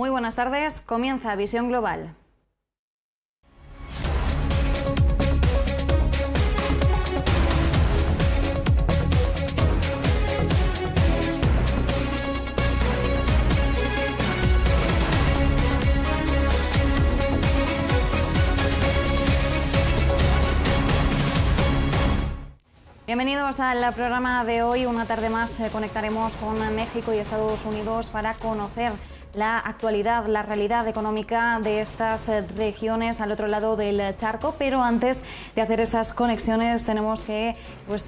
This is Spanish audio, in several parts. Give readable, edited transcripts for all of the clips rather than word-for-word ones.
Muy buenas tardes, comienza Visión Global. Bienvenidos al programa de hoy. Una tarde más conectaremos con México y Estados Unidos para conocer la actualidad, la realidad económica de estas regiones al otro lado del charco, pero antes de hacer esas conexiones tenemos que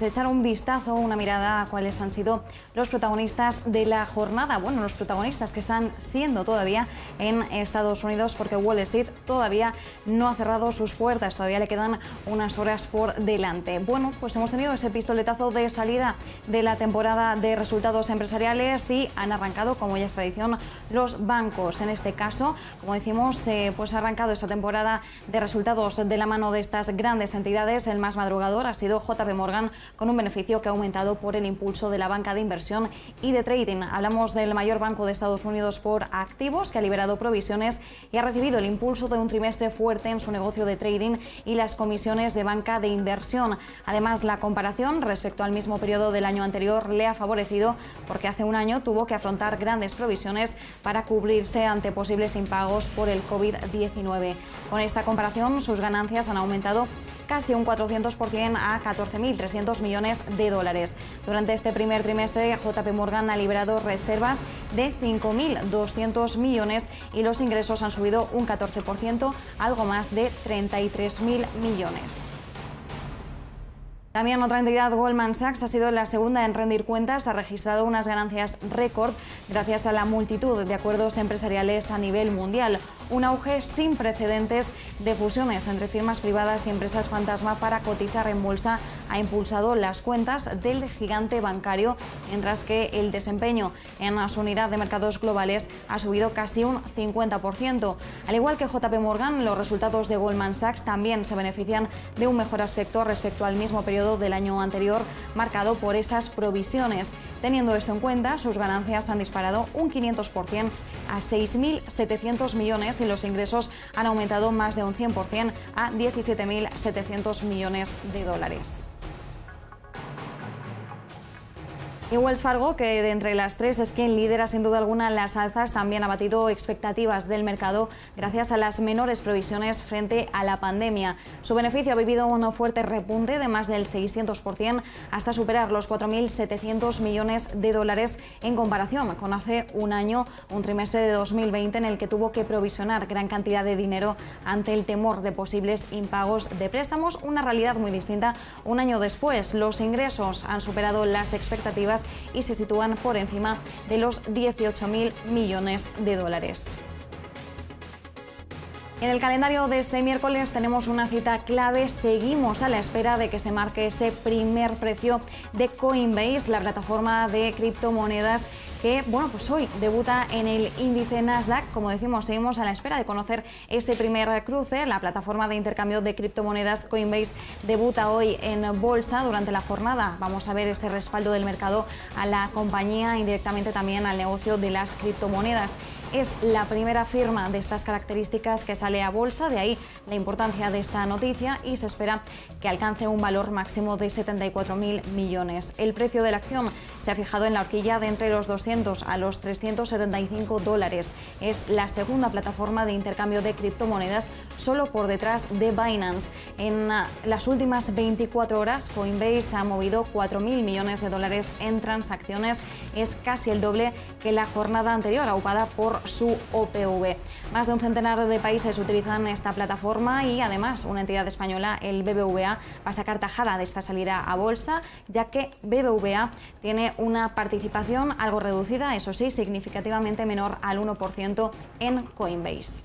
echar un vistazo, una mirada a cuáles han sido los protagonistas de la jornada. Bueno, los protagonistas que están siendo todavía en Estados Unidos, porque Wall Street todavía no ha cerrado sus puertas, todavía le quedan unas horas por delante. Bueno, pues hemos tenido ese pistoletazo de salida de la temporada de resultados empresariales y han arrancado, como ya es tradición, los bancos. En este caso, como decimos, ha arrancado esta temporada de resultados de la mano de estas grandes entidades. El más madrugador ha sido JP Morgan, con un beneficio que ha aumentado por el impulso de la banca de inversión y de trading. Hablamos del mayor banco de Estados Unidos por activos, que ha liberado provisiones y ha recibido el impulso de un trimestre fuerte en su negocio de trading y las comisiones de banca de inversión. Además, la comparación respecto al mismo periodo del año anterior le ha favorecido, porque hace un año tuvo que afrontar grandes provisiones para cubrirse ante posibles impagos por el COVID-19. Con esta comparación, sus ganancias han aumentado casi un 400% a 14.300 millones de dólares. Durante este primer trimestre, JP Morgan ha liberado reservas de 5.200 millones y los ingresos han subido un 14%, algo más de 33.000 millones. También otra entidad, Goldman Sachs, ha sido la segunda en rendir cuentas, ha registrado unas ganancias récord gracias a la multitud de acuerdos empresariales a nivel mundial. Un auge sin precedentes de fusiones entre firmas privadas y empresas fantasma para cotizar en bolsa ha impulsado las cuentas del gigante bancario, mientras que el desempeño en su unidad de mercados globales ha subido casi un 50%. Al igual que JP Morgan, los resultados de Goldman Sachs también se benefician de un mejor aspecto respecto al mismo periodo del año anterior, marcado por esas provisiones. Teniendo esto en cuenta, sus ganancias han disparado un 500% a 6.700 millones y los ingresos han aumentado más de un 100% a 17.700 millones de dólares. Y Wells Fargo, que de entre las tres es quien lidera sin duda alguna las alzas, también ha batido expectativas del mercado gracias a las menores provisiones frente a la pandemia. Su beneficio ha vivido un fuerte repunte de más del 600% hasta superar los 4.700 millones de dólares en comparación con hace un año, un trimestre de 2020 en el que tuvo que provisionar gran cantidad de dinero ante el temor de posibles impagos de préstamos. Una realidad muy distinta un año después. Los ingresos han superado las expectativas y se sitúan por encima de los 18.000 millones de dólares. En el calendario de este miércoles tenemos una cita clave. Seguimos a la espera de que se marque ese primer precio de Coinbase, la plataforma de criptomonedas que, hoy debuta en el índice Nasdaq. Como decimos, seguimos a la espera de conocer ese primer cruce. La plataforma de intercambio de criptomonedas Coinbase debuta hoy en bolsa durante la jornada. Vamos a ver ese respaldo del mercado a la compañía, indirectamente también al negocio de las criptomonedas. Es la primera firma de estas características que sale a bolsa, de ahí la importancia de esta noticia, y se espera que alcance un valor máximo de 74.000 millones. El precio de la acción se ha fijado en la horquilla de entre los 200 a los 375 dólares. Es la segunda plataforma de intercambio de criptomonedas, solo por detrás de Binance. En las últimas 24 horas, Coinbase ha movido 4.000 millones de dólares en transacciones. Es casi el doble que la jornada anterior, aupada por su OPV. Más de un centenar de países utilizan esta plataforma y además una entidad española, el BBVA, va a sacar tajada de esta salida a bolsa, ya que BBVA tiene una participación algo reducida, eso sí, significativamente menor al 1% en Coinbase.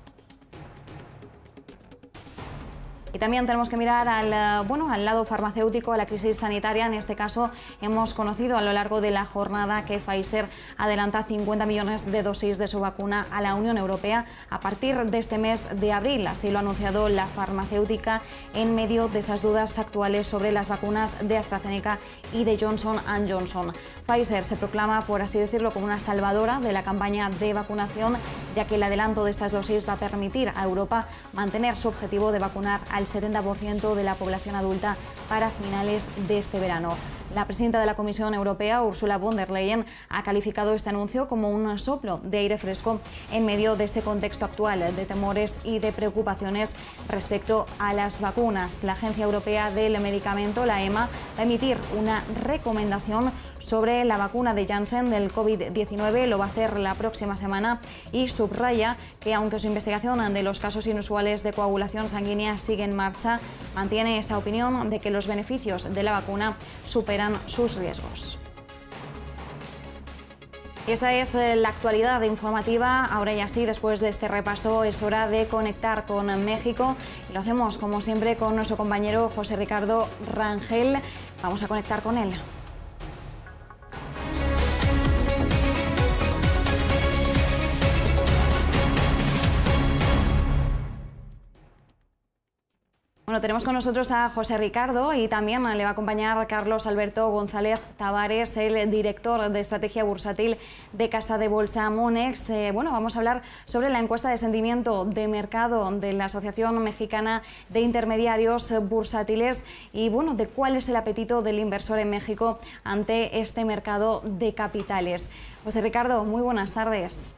Y también tenemos que mirar al lado farmacéutico, a la crisis sanitaria. En este caso, hemos conocido a lo largo de la jornada que Pfizer adelanta 50 millones de dosis de su vacuna a la Unión Europea a partir de este mes de abril. Así lo ha anunciado la farmacéutica en medio de esas dudas actuales sobre las vacunas de AstraZeneca y de Johnson & Johnson. Pfizer se proclama, por así decirlo, como una salvadora de la campaña de vacunación, ya que el adelanto de estas dosis va a permitir a Europa mantener su objetivo de vacunar al 70% de la población adulta para finales de este verano. La presidenta de la Comisión Europea, Ursula von der Leyen, ha calificado este anuncio como un soplo de aire fresco en medio de ese contexto actual de temores y de preocupaciones respecto a las vacunas. La Agencia Europea del Medicamento, la EMA, va a emitir una recomendación sobre la vacuna de Janssen del COVID-19. Lo va a hacer la próxima semana y subraya que, aunque su investigación de los casos inusuales de coagulación sanguínea sigue en marcha, mantiene esa opinión de que los beneficios de la vacuna superan sus riesgos. Y esa es la actualidad informativa. Ahora ya sí, después de este repaso, es hora de conectar con México. Y lo hacemos, como siempre, con nuestro compañero José Ricardo Rangel. Vamos a conectar con él. Bueno, tenemos con nosotros a José Ricardo y también le va a acompañar Carlos Alberto González Tavares, el director de estrategia bursátil de Casa de Bolsa Monex. Vamos a hablar sobre la encuesta de sentimiento de mercado de la Asociación Mexicana de Intermediarios Bursátiles y de cuál es el apetito del inversor en México ante este mercado de capitales. José Ricardo, muy buenas tardes.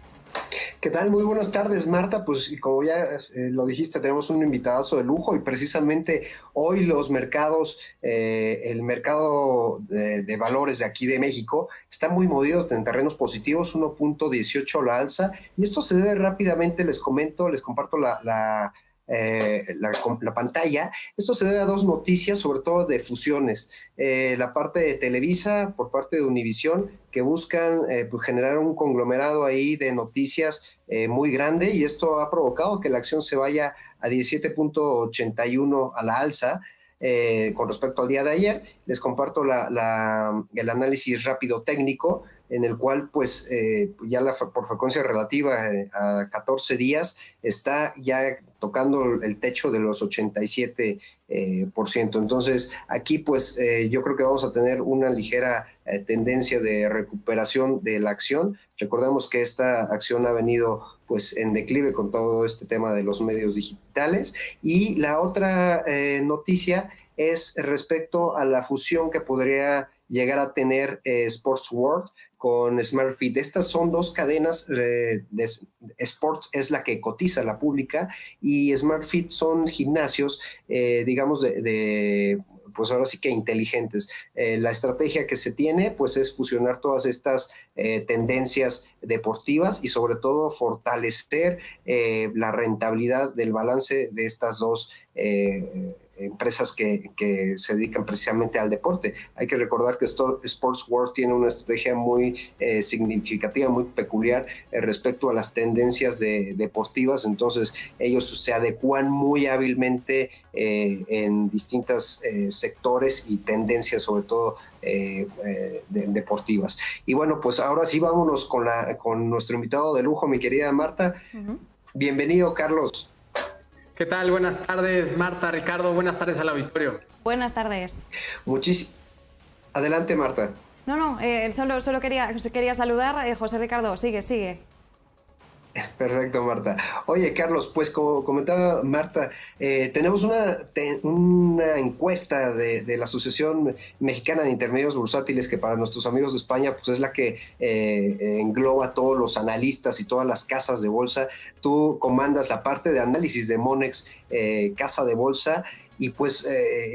¿Qué tal? Muy buenas tardes, Marta. Pues como ya lo dijiste, tenemos un invitadazo de lujo y precisamente hoy los mercados, el mercado de valores de aquí de México está muy movido en terrenos positivos, 1.18 la alza, y esto se debe rápidamente, les comparto la pantalla. Esto se debe a dos noticias, sobre todo de fusiones. La parte de Televisa por parte de Univisión, que buscan generar un conglomerado ahí de noticias muy grande, y esto ha provocado que la acción se vaya a 17.81 a la alza. Con respecto al día de ayer, les comparto el análisis rápido técnico, en el cual pues ya por frecuencia relativa a 14 días está ya tocando el techo de los 87%. Entonces aquí pues yo creo que vamos a tener una ligera tendencia de recuperación de la acción. Recordemos que esta acción ha venido pues en declive con todo este tema de los medios digitales. Y la otra noticia es respecto a la fusión que podría llegar a tener Sports World con SmartFit. Estas son dos cadenas, Sports es la que cotiza, la pública, y SmartFit son gimnasios, digamos, pues ahora sí que inteligentes. La estrategia que se tiene pues es fusionar todas estas tendencias deportivas y sobre todo fortalecer la rentabilidad del balance de estas dos empresas que se dedican precisamente al deporte. Hay que recordar que Sports World tiene una estrategia muy significativa, muy peculiar respecto a las tendencias deportivas. Entonces ellos se adecuan muy hábilmente en distintos sectores y tendencias, sobre todo deportivas. Y bueno, pues ahora sí vámonos con nuestro invitado de lujo, mi querida Marta. Bienvenido, Carlos. ¿Qué tal? Buenas tardes, Marta, Ricardo. Buenas tardes al auditorio. Buenas tardes. Adelante, Marta. Solo quería saludar. José Ricardo, sigue. Perfecto, Marta. Oye, Carlos, pues como comentaba Marta, tenemos una encuesta de la Asociación Mexicana de Intermediarios Bursátiles, que para nuestros amigos de España pues es la que engloba a todos los analistas y todas las casas de bolsa. Tú comandas la parte de análisis de Monex, casa de bolsa, y pues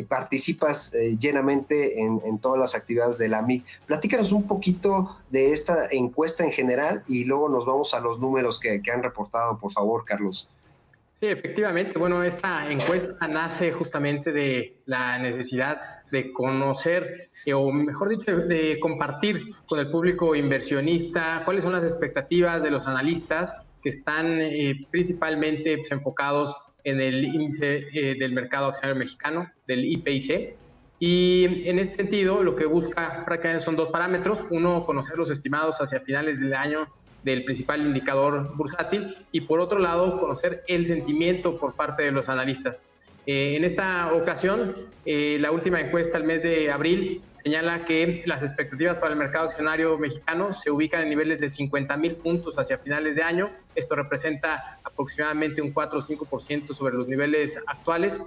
participas llenamente en todas las actividades de la MIC. Platícanos un poquito de esta encuesta en general y luego nos vamos a los números que han reportado, por favor, Carlos. Sí, efectivamente. Bueno, esta encuesta nace justamente de la necesidad de conocer, o mejor dicho, de compartir con el público inversionista cuáles son las expectativas de los analistas que están principalmente enfocados en el índice del mercado accionario mexicano, del IPIC. Y en este sentido, lo que busca prácticamente son dos parámetros. Uno, conocer los estimados hacia finales del año del principal indicador bursátil, y por otro lado, conocer el sentimiento por parte de los analistas. En esta ocasión, la última encuesta al mes de abril señala que las expectativas para el mercado accionario mexicano se ubican en niveles de 50,000 puntos hacia finales de año. Esto representa aproximadamente un 4 o 5% sobre los niveles actuales.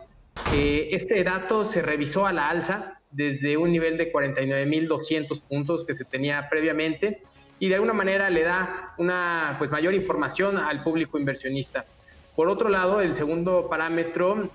Este dato se revisó a la alza desde un nivel de 49,200 puntos que se tenía previamente, y de alguna manera le da una mayor información al público inversionista. Por otro lado, el segundo parámetro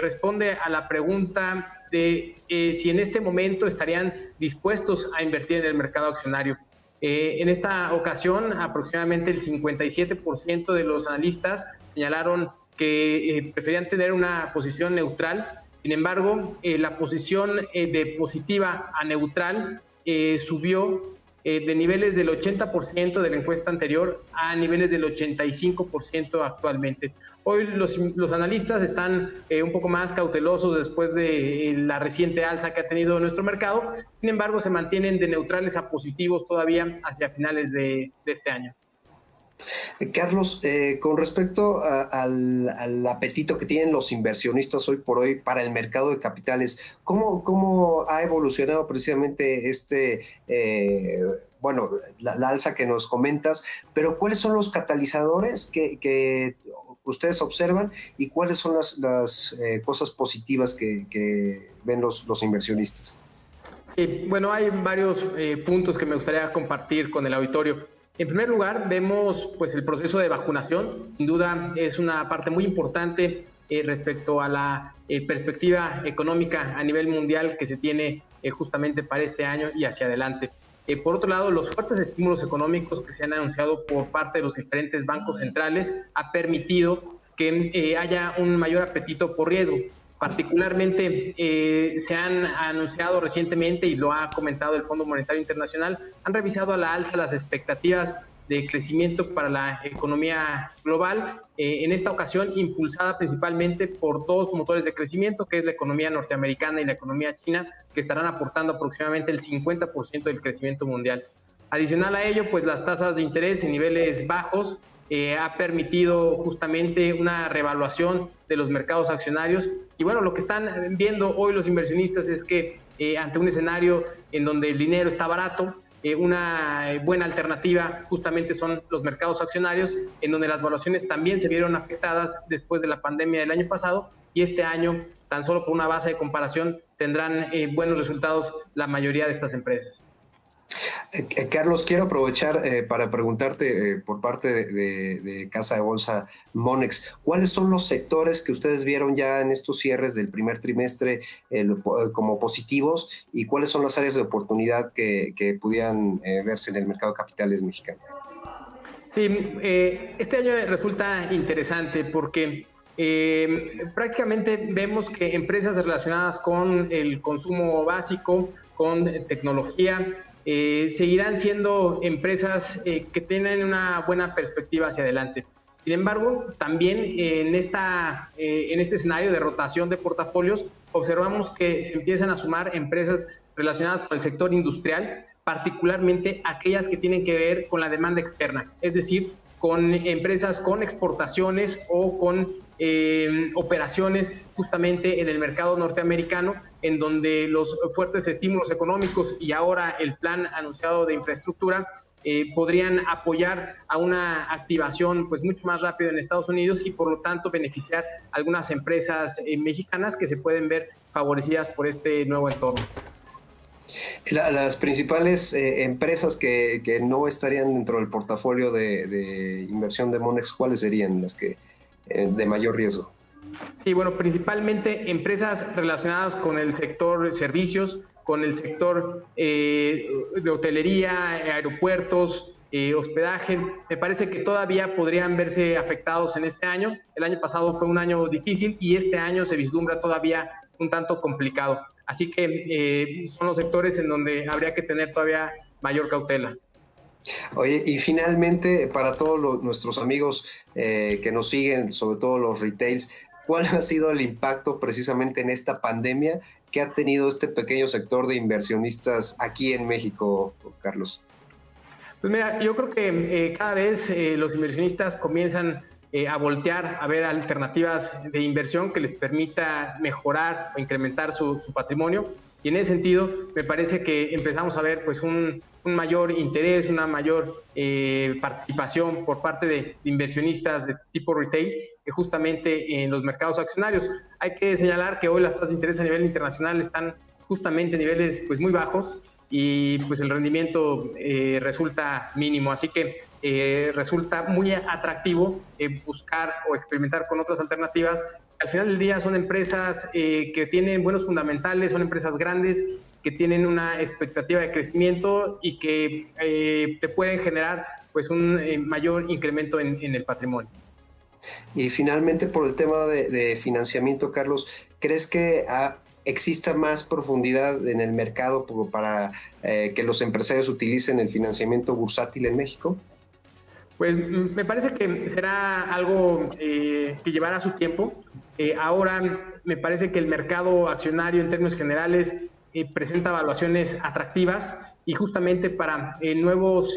responde a la pregunta de si en este momento estarían dispuestos a invertir en el mercado accionario. En esta ocasión, aproximadamente el 57% de los analistas señalaron que preferían tener una posición neutral. Sin embargo, la posición de positiva a neutral subió de niveles del 80% de la encuesta anterior a niveles del 85% actualmente. Hoy los analistas están un poco más cautelosos después de la reciente alza que ha tenido nuestro mercado. Sin embargo, se mantienen de neutrales a positivos todavía hacia finales de este año. Carlos, con respecto al apetito que tienen los inversionistas hoy por hoy para el mercado de capitales, ¿cómo ha evolucionado precisamente la alza que nos comentas? Pero ¿cuáles son los catalizadores que ustedes observan y cuáles son las cosas positivas que ven los inversionistas? Sí, bueno, hay varios puntos que me gustaría compartir con el auditorio. En primer lugar, vemos el proceso de vacunación. Sin duda es una parte muy importante respecto a la perspectiva económica a nivel mundial que se tiene justamente para este año y hacia adelante. Por otro lado, los fuertes estímulos económicos que se han anunciado por parte de los diferentes bancos centrales ha permitido que haya un mayor apetito por riesgo. Particularmente se han anunciado recientemente, y lo ha comentado el Fondo Monetario Internacional, han revisado a la alza las expectativas de crecimiento para la economía global, en esta ocasión impulsada principalmente por dos motores de crecimiento, que es la economía norteamericana y la economía china, que estarán aportando aproximadamente el 50% del crecimiento mundial. Adicional a ello, las tasas de interés en niveles bajos ha permitido justamente una revaluación de los mercados accionarios. Y bueno, lo que están viendo hoy los inversionistas es que ante un escenario en donde el dinero está barato, una buena alternativa justamente son los mercados accionarios, en donde las valuaciones también se vieron afectadas después de la pandemia del año pasado, y este año, tan solo por una base de comparación, tendrán buenos resultados la mayoría de estas empresas. Carlos, quiero aprovechar para preguntarte por parte de Casa de Bolsa Monex, ¿cuáles son los sectores que ustedes vieron ya en estos cierres del primer trimestre como positivos, y cuáles son las áreas de oportunidad que pudieran verse en el mercado de capitales mexicano? Sí, este año resulta interesante porque prácticamente vemos que empresas relacionadas con el consumo básico, con tecnología, seguirán siendo empresas que tienen una buena perspectiva hacia adelante. Sin embargo, también en este escenario de rotación de portafolios, observamos que se empiezan a sumar empresas relacionadas con el sector industrial, particularmente aquellas que tienen que ver con la demanda externa, es decir, con empresas con exportaciones o con operaciones justamente en el mercado norteamericano, en donde los fuertes estímulos económicos y ahora el plan anunciado de infraestructura podrían apoyar a una activación mucho más rápida en Estados Unidos, y por lo tanto beneficiar a algunas empresas mexicanas que se pueden ver favorecidas por este nuevo entorno. Las principales empresas que no estarían dentro del portafolio de inversión de Monex, ¿cuáles serían las que de mayor riesgo? Sí, bueno, principalmente empresas relacionadas con el sector servicios, con el sector de hotelería, aeropuertos, hospedaje. Me parece que todavía podrían verse afectados en este año. El año pasado fue un año difícil y este año se vislumbra todavía un tanto complicado. Así que son los sectores en donde habría que tener todavía mayor cautela. Oye, y finalmente, para todos nuestros amigos que nos siguen, sobre todo los retails, ¿cuál ha sido el impacto precisamente en esta pandemia que ha tenido este pequeño sector de inversionistas aquí en México, Carlos? Pues mira, yo creo que cada vez los inversionistas comienzan a voltear a ver alternativas de inversión que les permita mejorar o incrementar su patrimonio. Y en ese sentido, me parece que empezamos a ver pues un mayor interés, una mayor participación por parte de inversionistas de tipo retail, que justamente en los mercados accionarios. Hay que señalar que hoy las tasas de interés a nivel internacional están justamente en niveles pues muy bajos, y pues el rendimiento resulta mínimo, así que resulta muy atractivo buscar o experimentar con otras alternativas. Al final del día son empresas que tienen buenos fundamentales, son empresas grandes que tienen una expectativa de crecimiento y que te pueden generar pues un mayor incremento en el patrimonio. Y finalmente, por el tema de financiamiento, Carlos, ¿crees que exista más profundidad en el mercado para que los empresarios utilicen el financiamiento bursátil en México? Pues me parece que será algo que llevará su tiempo. Ahora me parece que el mercado accionario en términos generales presenta evaluaciones atractivas, y justamente para nuevas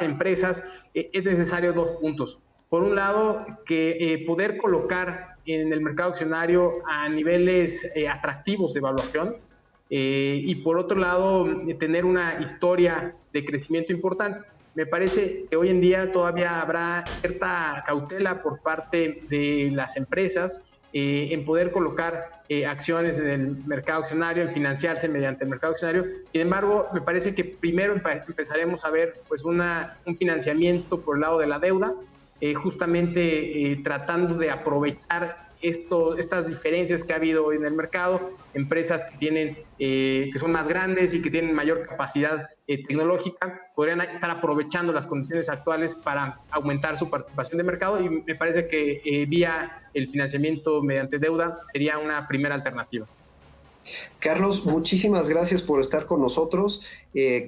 empresas es necesario dos puntos. Por un lado, que poder colocar en el mercado accionario a niveles atractivos de evaluación, y por otro lado, tener una historia de crecimiento importante. Me parece que hoy en día todavía habrá cierta cautela por parte de las empresas en poder colocar acciones en el mercado accionario, en financiarse mediante el mercado accionario. Sin embargo, me parece que primero empezaremos a ver pues un financiamiento por el lado de la deuda, justamente tratando de aprovechar estas diferencias que ha habido en el mercado, empresas que son más grandes y que tienen mayor capacidad tecnológica, podrían estar aprovechando las condiciones actuales para aumentar su participación de mercado, y me parece que vía el financiamiento mediante deuda sería una primera alternativa. Carlos, muchísimas gracias por estar con nosotros.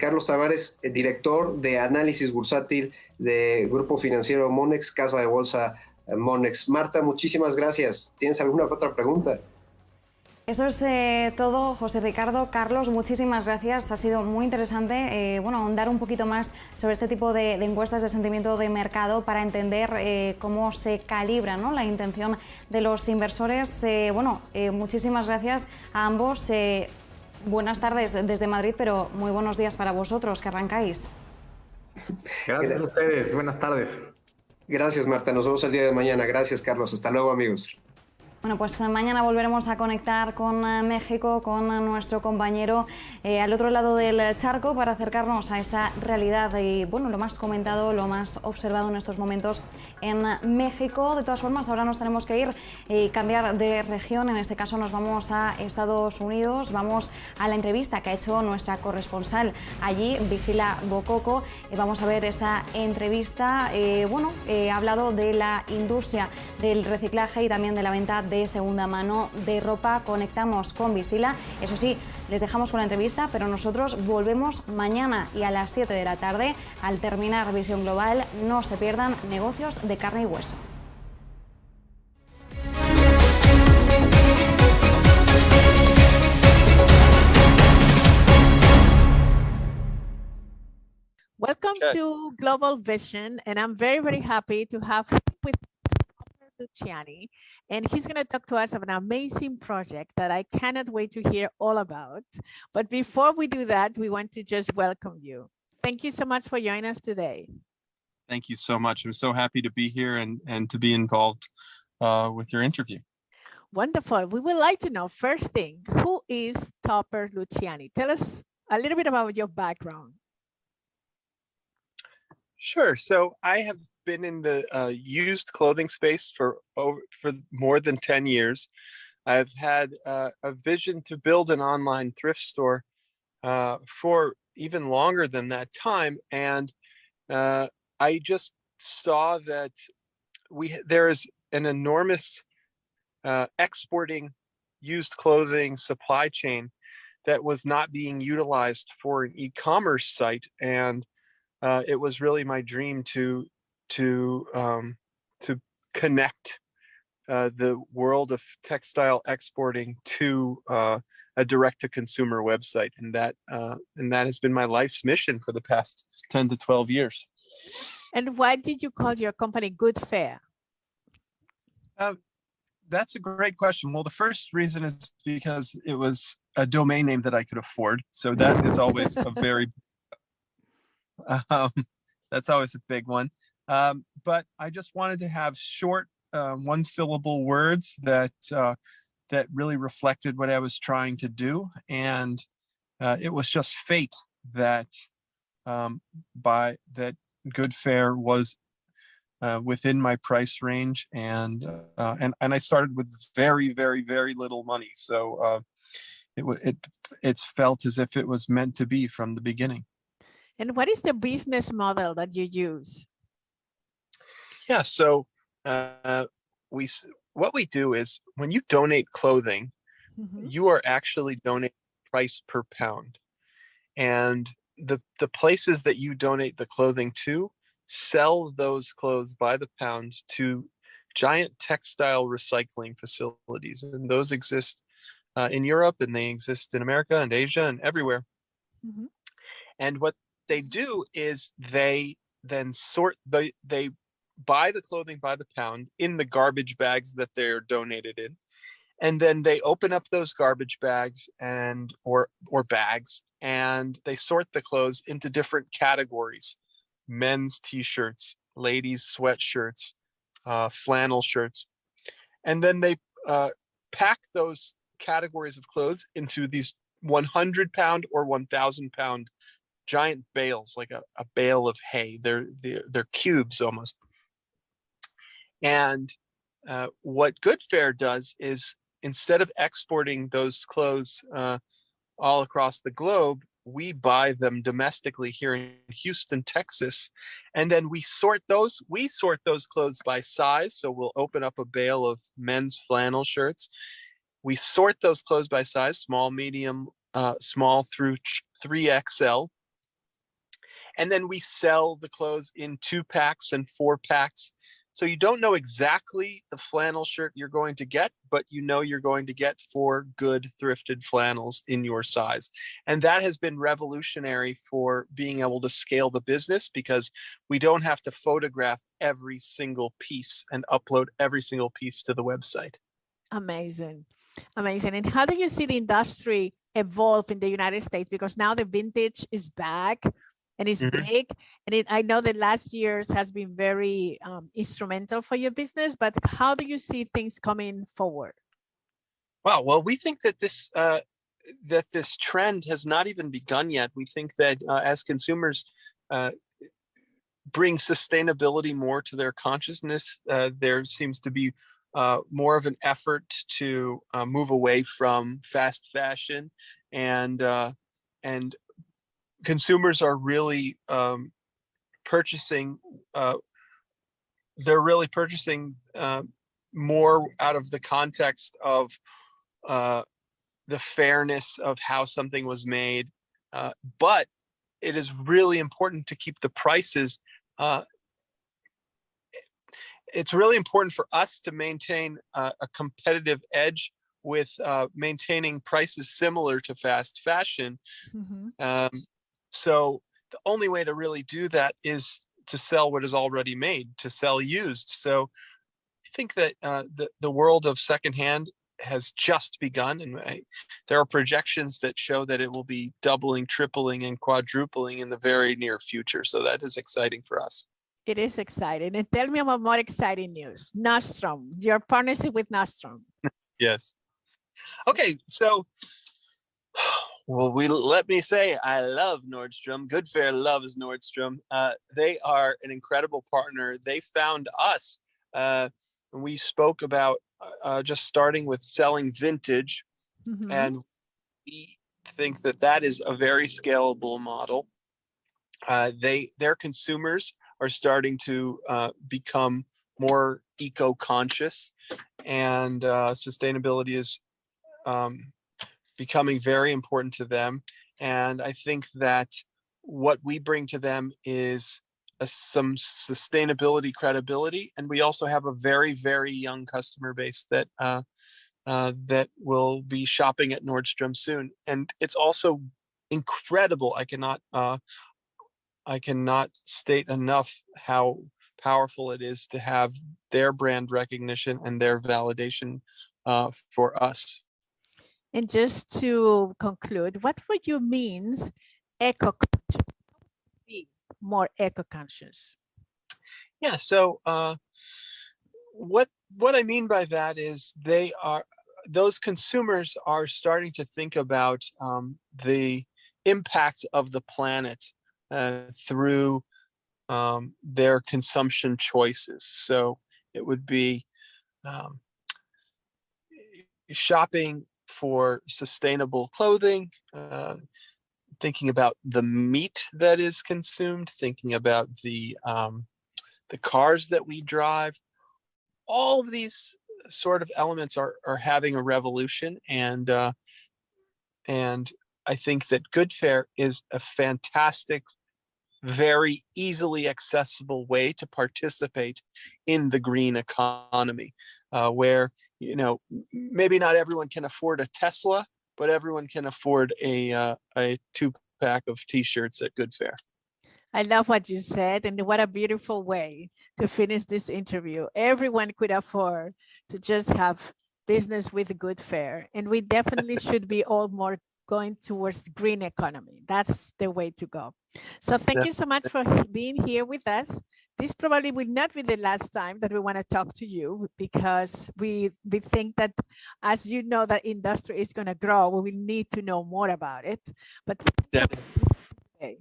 Carlos Tavares, director de análisis bursátil de Grupo Financiero Monex, Casa de Bolsa Monex. Marta, muchísimas gracias. ¿Tienes alguna otra pregunta? Eso es todo, José Ricardo. Carlos, muchísimas gracias. Ha sido muy interesante ahondar un poquito más sobre este tipo de encuestas de sentimiento de mercado para entender cómo se calibra, ¿no?, la intención de los inversores. Muchísimas gracias a ambos. Buenas tardes desde Madrid, pero muy buenos días para vosotros, que arrancáis. Gracias a ustedes. Buenas tardes. Gracias, Marta. Nos vemos el día de mañana. Gracias, Carlos. Hasta luego, amigos. Bueno, pues mañana volveremos a conectar con México, con nuestro compañero al otro lado del charco, para acercarnos a esa realidad y, lo más comentado, lo más observado en estos momentos en México. De todas formas, ahora nos tenemos que ir y cambiar de región. En este caso nos vamos a Estados Unidos, vamos a la entrevista que ha hecho nuestra corresponsal allí, Visila Bococo. Vamos a ver esa entrevista. Ha hablado de la industria del reciclaje y también de la venta de segunda mano de ropa. Conectamos con Visila. Eso sí, les dejamos con la entrevista, pero nosotros volvemos mañana y a las 7 de la tarde al terminar Visión Global. No se pierdan Negocios de Carne y Hueso. Welcome to Global Vision, and I'm very, very happy to have with Luciani, and he's going to talk to us about an amazing project that I cannot wait to hear all about. But before we do that, we want to just welcome you. Thank you so much for joining us today. Thank you so much. I'm so happy to be here and to be involved with your interview. Wonderful. We would like to know, first thing, who is Topper Luciani? Tell us a little bit about your background. Sure. So I have been in the used clothing space for more than 10 years. I've had a vision to build an online thrift store for even longer than that time. And I just saw that there is an enormous exporting used clothing supply chain that was not being utilized for an e-commerce site. And it was really my dream to connect the world of textile exporting to a direct-to-consumer website, and that has been my life's mission for the past 10 to 12 years. And why did you call your company Good Fair? That's a great question. Well, the first reason is because it was a domain name that I could afford. So that is always a very, that's always a big one. But I just wanted to have short, one-syllable words that really reflected what I was trying to do. And it was just fate that that Good Fair was within my price range, and I started with very, very, very little money, so it's felt as if it was meant to be from the beginning. And what is the business model that you use? Yeah, so what we do is when you donate clothing, you are actually donating price per pound, and the places that you donate the clothing to sell those clothes by the pound to giant textile recycling facilities, and those exist in Europe, and they exist in America and Asia and everywhere. And what they do is they then they buy the clothing by the pound in the garbage bags that they're donated in, and then they open up those garbage bags or bags, and they sort the clothes into different categories: men's t-shirts, ladies' sweatshirts, flannel shirts. And then they pack those categories of clothes into these 100-pound or 1,000-pound giant bales, like a bale of hay. They're cubes almost. And what Good Fair does is, instead of exporting those clothes all across the globe, we buy them domestically here in Houston, Texas, and then we sort those clothes by size. So we'll open up a bale of men's flannel shirts. We sort those clothes by size: small, medium, small through 3XL. And then we sell the clothes in 2-packs and 4-packs. So you don't know exactly the flannel shirt you're going to get, but you know you're going to get 4 good thrifted flannels in your size. And that has been revolutionary for being able to scale the business, because we don't have to photograph every single piece and upload every single piece to the website. Amazing. Amazing. And how do you see the industry evolve in the United States? Because now the vintage is back and it's big. And I know that last year's has been very instrumental for your business, but how do you see things coming forward? Wow. Well, we think that this trend has not even begun yet. We think that as consumers bring sustainability more to their consciousness, there seems to be more of an effort to move away from fast fashion, and consumers are really purchasing. They're really purchasing more out of the context of the fairness of how something was made, but it is really important to keep the prices. It's really important for us to maintain a competitive edge with maintaining prices similar to fast fashion. So the only way to really do that is to sell what is already made, to sell used. So I think that the world of secondhand has just begun, and there are projections that show that it will be doubling, tripling, and quadrupling in the very near future. So that is exciting for us. It is exciting. And tell me about more exciting news. Nordstrom, your partnership with Nordstrom. Yes. Okay, so let me say, I love Nordstrom. Good Fair loves Nordstrom. They are an incredible partner. They found us. We spoke about just starting with selling vintage, and we think that is a very scalable model. Their consumers are starting to become more eco-conscious, and sustainability is becoming very important to them. And I think that what we bring to them is some sustainability credibility, and we also have a very, very young customer base that that will be shopping at Nordstrom soon. And it's also incredible. I cannot state enough how powerful it is to have their brand recognition and their validation for us. And just to conclude, what for you means eco-conscious? Be more eco-conscious. Yeah, so what I mean by that is those consumers are starting to think about the impact of the planet through their consumption choices. So it would be shopping for sustainable clothing, thinking about the meat that is consumed, thinking about the cars that we drive. All of these sort of elements are having a revolution, and I think that Goodfare is a fantastic, very easily accessible way to participate in the green economy, where, you know, maybe not everyone can afford a Tesla, but everyone can afford a 2-pack of t-shirts at Goodfare. I love what you said, and what a beautiful way to finish this interview. Everyone could afford to just have business with Goodfare, and we definitely should be all more going towards green economy. That's the way to go. So thank you so much for being here with us. This probably will not be the last time that we want to talk to you, because we think that, as you know, that industry is going to grow. We will need to know more about it. But okay.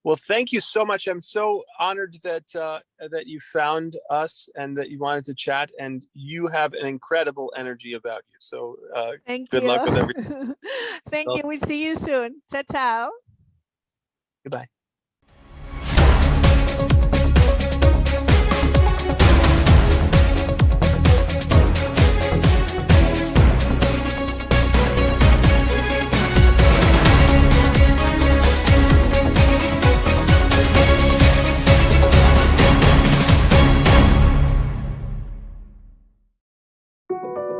Well, thank you so much. I'm so honored that that you found us and that you wanted to chat, and you have an incredible energy about you. So good luck with everything. Thank you. We'll see you soon. Ciao, ciao. Goodbye.